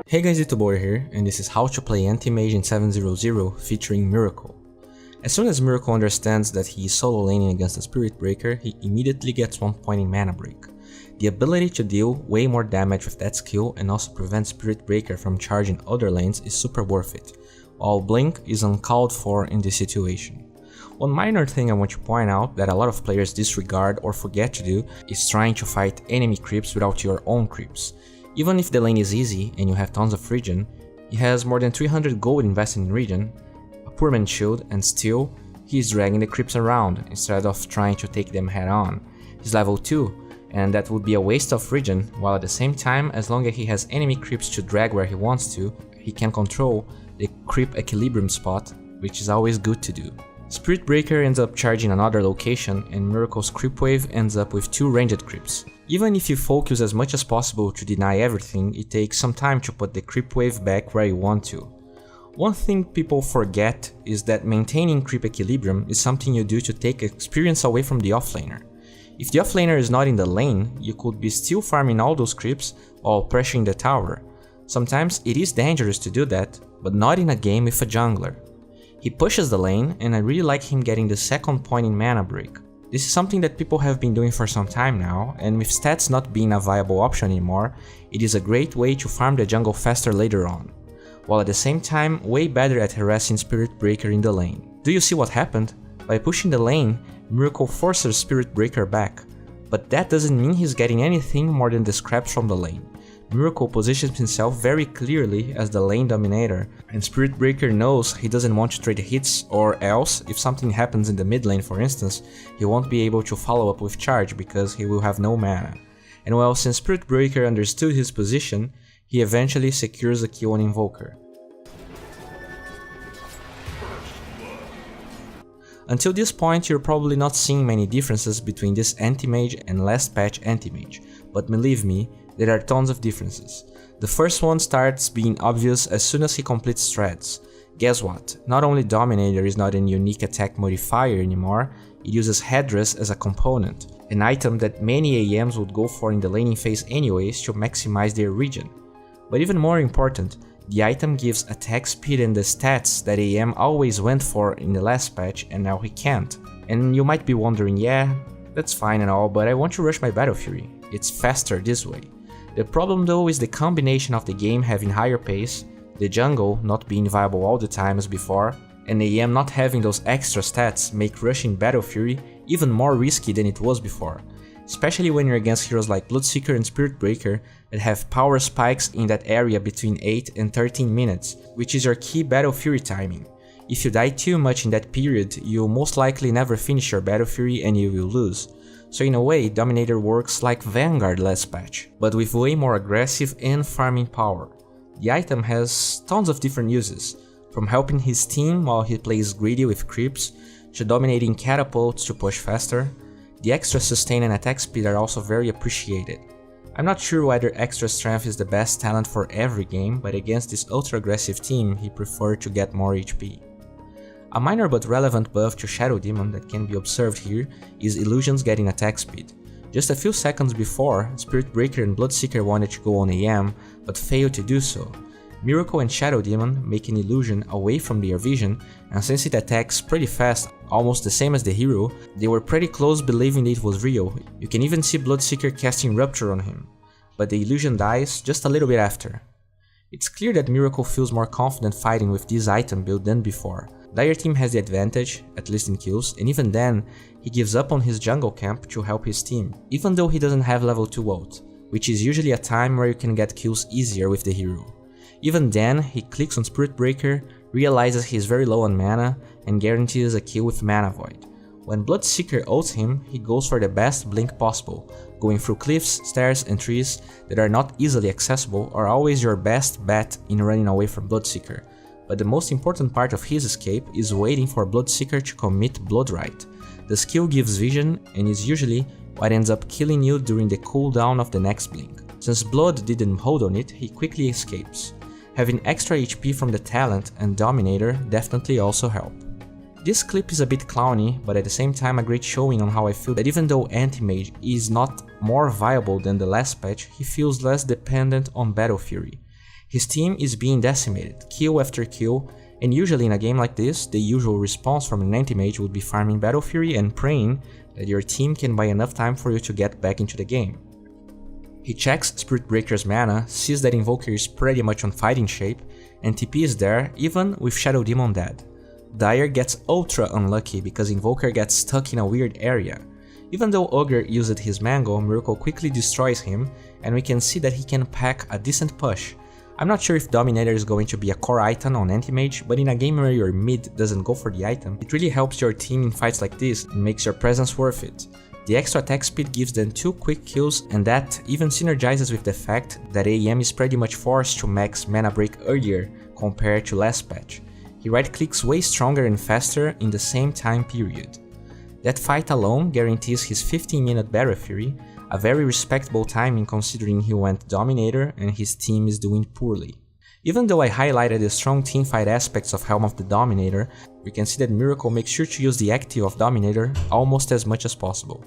Hey guys, it's Boy here, and this is how to play Anti Mage in 700 featuring Miracle. As soon as Miracle understands that he is solo laning against a Spirit Breaker, he immediately gets 1 point in mana break. The ability to deal way more damage with that skill and also prevent Spirit Breaker from charging other lanes is super worth it, while Blink is uncalled for in this situation. One minor thing I want to point out that a lot of players disregard or forget to do is trying to fight enemy creeps without your own creeps. Even if the lane is easy and you have tons of regen, he has more than 300 gold invested in regen, a poor man's shield, and still, he is dragging the creeps around instead of trying to take them head on. He's level 2, and that would be a waste of regen, while at the same time, as long as he has enemy creeps to drag where he wants to, he can control the creep equilibrium spot, which is always good to do. Spirit Breaker ends up charging another location, and Miracle's creep wave ends up with 2 ranged creeps. Even if you focus as much as possible to deny everything, it takes some time to put the creep wave back where you want to. One thing people forget is that maintaining creep equilibrium is something you do to take experience away from the offlaner. If the offlaner is not in the lane, you could be still farming all those creeps while pressuring the tower. Sometimes it is dangerous to do that, but not in a game with a jungler. He pushes the lane, and I really like him getting the 2nd point in mana break. This is something that people have been doing for some time now, and with stats not being a viable option anymore, it is a great way to farm the jungle faster later on, while at the same time way better at harassing Spirit Breaker in the lane. Do you see what happened? By pushing the lane, Miracle forces Spirit Breaker back, but that doesn't mean he's getting anything more than the scraps from the lane. Miracle positions himself very clearly as the lane dominator, and Spirit Breaker knows he doesn't want to trade hits, or else, if something happens in the mid lane for instance, he won't be able to follow up with charge because he will have no mana. And well, since Spirit Breaker understood his position, he eventually secures a kill on Invoker. Until this point, you're probably not seeing many differences between this Anti Mage and last patch Anti Mage, but believe me, there are tons of differences. The first one starts being obvious as soon as he completes strats. Guess what? Not only Dominator is not a unique attack modifier anymore, it uses Headdress as a component, an item that many AMs would go for in the laning phase anyways to maximize their regen. But even more important, the item gives attack speed and the stats that AM always went for in the last patch and now he can't. And you might be wondering, yeah, that's fine and all, but I want to rush my Battle Fury. It's faster this way. The problem though is the combination of the game having higher pace, the jungle not being viable all the time as before, and AM not having those extra stats make rushing Battle Fury even more risky than it was before, especially when you're against heroes like Bloodseeker and Spirit Breaker that have power spikes in that area between 8 and 13 minutes, which is your key Battle Fury timing. If you die too much in that period, you'll most likely never finish your Battle Fury and you will lose. So in a way, Dominator works like Vanguard last patch, but with way more aggressive and farming power. The item has tons of different uses, from helping his team while he plays greedy with creeps, to dominating catapults to push faster. The extra sustain and attack speed are also very appreciated. I'm not sure whether extra strength is the best talent for every game, but against this ultra aggressive team he preferred to get more HP. A minor but relevant buff to Shadow Demon that can be observed here is Illusions getting attack speed. Just a few seconds before, Spirit Breaker and Bloodseeker wanted to go on AM, but failed to do so. Miracle and Shadow Demon make an illusion away from their vision, and since it attacks pretty fast, almost the same as the hero, they were pretty close believing it was real. You can even see Bloodseeker casting Rupture on him, but the illusion dies just a little bit after. It's clear that Miracle feels more confident fighting with this item build than before. Dire team has the advantage, at least in kills, and even then, he gives up on his jungle camp to help his team, even though he doesn't have level 2 ult, which is usually a time where you can get kills easier with the hero. Even then, he clicks on Spirit Breaker, realizes he's very low on mana, and guarantees a kill with Mana Void. When Bloodseeker ults him, he goes for the best blink possible. Going through cliffs, stairs, and trees that are not easily accessible are always your best bet in running away from Bloodseeker. But the most important part of his escape is waiting for Bloodseeker to commit Bloodrite. The skill gives vision and is usually what ends up killing you during the cooldown of the next blink. Since Blood didn't hold on it, he quickly escapes. Having extra HP from the talent and Dominator definitely also help. This clip is a bit clowny, but at the same time a great showing on how I feel that even though Anti Mage is not more viable than the last patch, he feels less dependent on Battle Fury. His team is being decimated, kill after kill, and usually in a game like this, the usual response from an Anti Mage would be farming Battle Fury and praying that your team can buy enough time for you to get back into the game. He checks Spirit Breaker's mana, sees that Invoker is pretty much on fighting shape, and TP is there even with Shadow Demon dead. Dire gets ultra unlucky because Invoker gets stuck in a weird area. Even though Ogre used his Mango, Miracle quickly destroys him, and we can see that he can pack a decent push. I'm not sure if Dominator is going to be a core item on Anti Mage, but in a game where your mid doesn't go for the item, it really helps your team in fights like this and makes your presence worth it. The extra attack speed gives them 2 quick kills, and that even synergizes with the fact that AEM is pretty much forced to max mana break earlier compared to last patch. He right clicks way stronger and faster in the same time period. That fight alone guarantees his 15-minute Battle Fury, a very respectable timing considering he went Dominator and his team is doing poorly. Even though I highlighted the strong teamfight aspects of Helm of the Dominator, we can see that Miracle makes sure to use the active of Dominator almost as much as possible.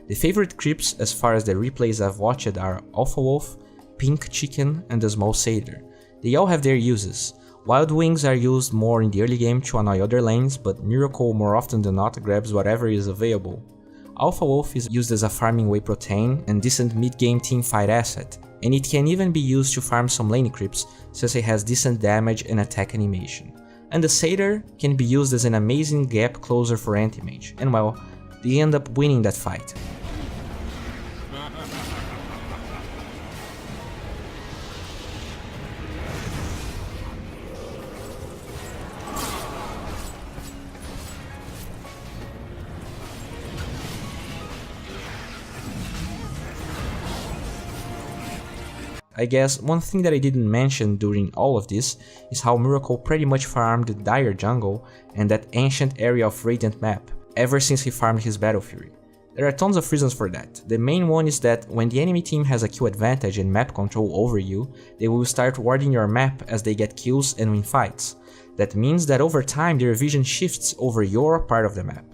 The favorite creeps as far as the replays I've watched are Alpha Wolf, Pink Chicken and the Small Satyr. They all have their uses. Wild Wings are used more in the early game to annoy other lanes, but Miracle more often than not grabs whatever is available. Alpha Wolf is used as a farming whey protein and decent mid-game teamfight asset, and it can even be used to farm some lane creeps since it has decent damage and attack animation. And the Satyr can be used as an amazing gap closer for Anti Mage, and well, they end up winning that fight. I guess one thing that I didn't mention during all of this is how Miracle pretty much farmed the Dire jungle and that ancient area of Radiant map ever since he farmed his Battle Fury. There are tons of reasons for that. The main one is that when the enemy team has a kill advantage and map control over you, they will start warding your map as they get kills and win fights. That means that over time their vision shifts over your part of the map.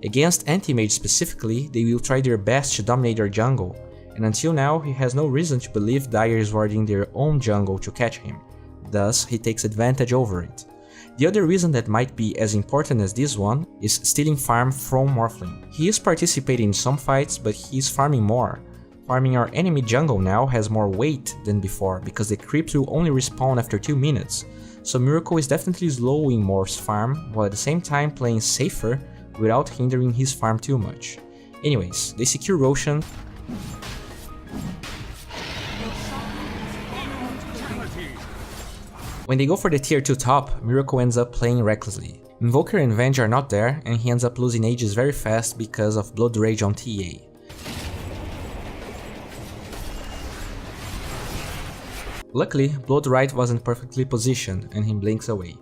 Against Anti Mage specifically, they will try their best to dominate your jungle, and until now he has no reason to believe Dire is warding their own jungle to catch him, thus he takes advantage over it. The other reason that might be as important as this one is stealing farm from Morphling. He is participating in some fights, but he is farming more. Farming our enemy jungle now has more weight than before because the creeps will only respawn after 2 minutes, so Miracle is definitely slowing Morph's farm while at the same time playing safer without hindering his farm too much. Anyways, they secure Roshan. When they go for the tier 2 top, Miracle ends up playing recklessly. Invoker and Venge are not there, and he ends up losing Aegis very fast because of Blood Rage on TA. Luckily, Blood Right wasn't perfectly positioned, and he blinks away.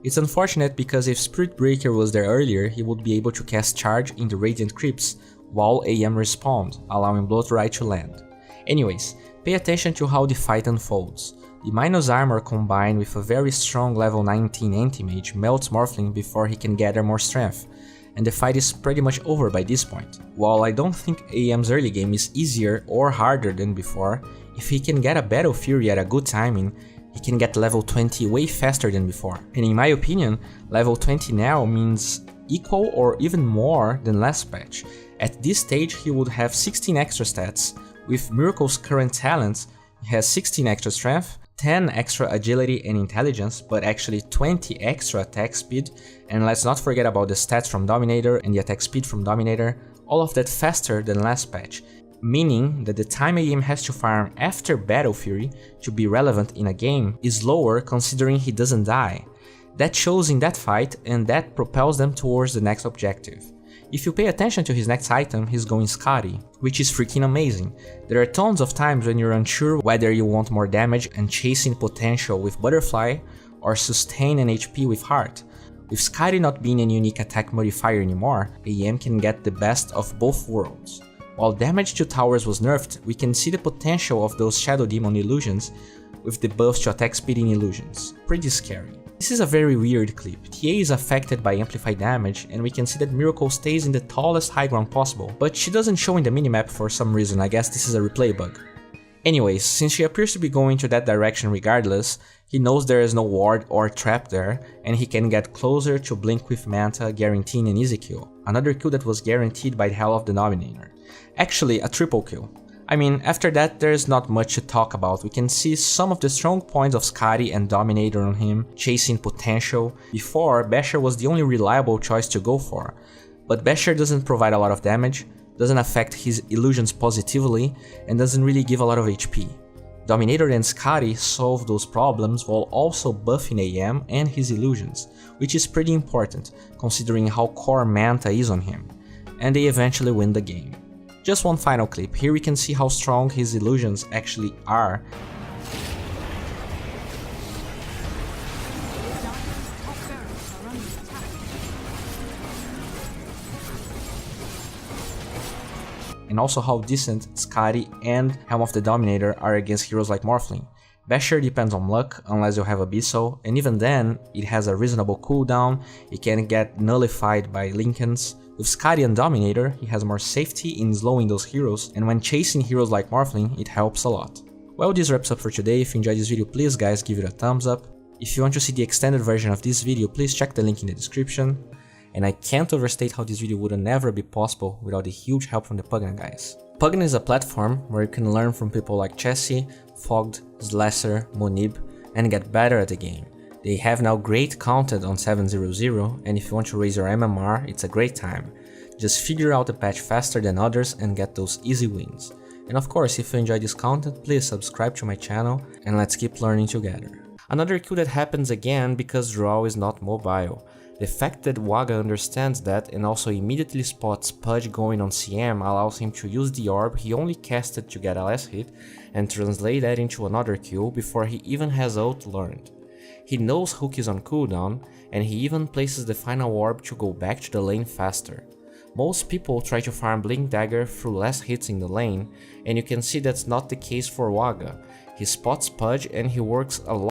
It's unfortunate because if Spirit Breaker was there earlier, he would be able to cast Charge in the Radiant Creeps while AM respawned, allowing Blood Right to land. Anyways, pay attention to how the fight unfolds. The minus armor combined with a very strong level 19 Anti Mage melts Morphling before he can gather more strength, and the fight is pretty much over by this point. While I don't think AM's early game is easier or harder than before, if he can get a Battle Fury at a good timing, he can get level 20 way faster than before. And in my opinion, level 20 now means equal or even more than last patch. At this stage he would have 16 extra stats. With Miracle's current talents, he has 16 extra strength, 10 extra agility and intelligence, but actually 20 extra attack speed, and let's not forget about the stats from Dominator and the attack speed from Dominator, all of that faster than last patch, meaning that the time AM has to farm after Battle Fury to be relevant in a game is lower considering he doesn't die. That shows in that fight, and that propels them towards the next objective. If you pay attention to his next item, he's going Scotty, which is freaking amazing. There are tons of times when you're unsure whether you want more damage and chasing potential with Butterfly or sustain and HP with Heart. With Scotty not being a unique attack modifier anymore, AM can get the best of both worlds. While damage to towers was nerfed, we can see the potential of those Shadow Demon illusions with the buffs to attack speed in illusions. Pretty scary. This is a very weird clip. TA is affected by amplified damage, and we can see that Miracle stays in the tallest high ground possible, but she doesn't show in the minimap for some reason. I guess this is a replay bug. Anyways, since she appears to be going to that direction regardless, he knows there is no ward or trap there, and he can get closer to blink with Manta, guaranteeing an easy kill. Another kill that was guaranteed by the help of the Dominator. Actually, a triple kill. I mean, after that there's not much to talk about. We can see some of the strong points of Skadi and Dominator on him, chasing potential. Before, Basher was the only reliable choice to go for, but Basher doesn't provide a lot of damage, doesn't affect his illusions positively, and doesn't really give a lot of HP. Dominator and Skadi solve those problems while also buffing AM and his illusions, which is pretty important considering how core Manta is on him, and they eventually win the game. Just one final clip, here we can see how strong his illusions actually are. And also how decent Skadi and Helm of the Dominator are against heroes like Morphling. Basher depends on luck, unless you have Abyssal, and even then, it has a reasonable cooldown, it can get nullified by Linken's. With Skadi and Dominator, he has more safety in slowing those heroes, and when chasing heroes like Morphling, it helps a lot. Well, this wraps up for today. If you enjoyed this video, please guys give it a thumbs up. If you want to see the extended version of this video, please check the link in the description. And I can't overstate how this video would never be possible without the huge help from the Pugna guys. Pugna is a platform where you can learn from people like Chessie, Fogged, Slasher, Monib, and get better at the game. They have now great content on 7.0.0, and if you want to raise your MMR, it's a great time. Just figure out the patch faster than others and get those easy wins. And of course, if you enjoy this content, please subscribe to my channel and let's keep learning together. Another kill that happens again because Draw is not mobile. The fact that Waga understands that and also immediately spots Pudge going on CM allows him to use the orb he only casted to get a last hit and translate that into another kill before he even has ult learned. He knows Hook is on cooldown, and he even places the final orb to go back to the lane faster. Most people try to farm Blink Dagger through less hits in the lane, and you can see that's not the case for Waga. He spots Pudge and he works a lot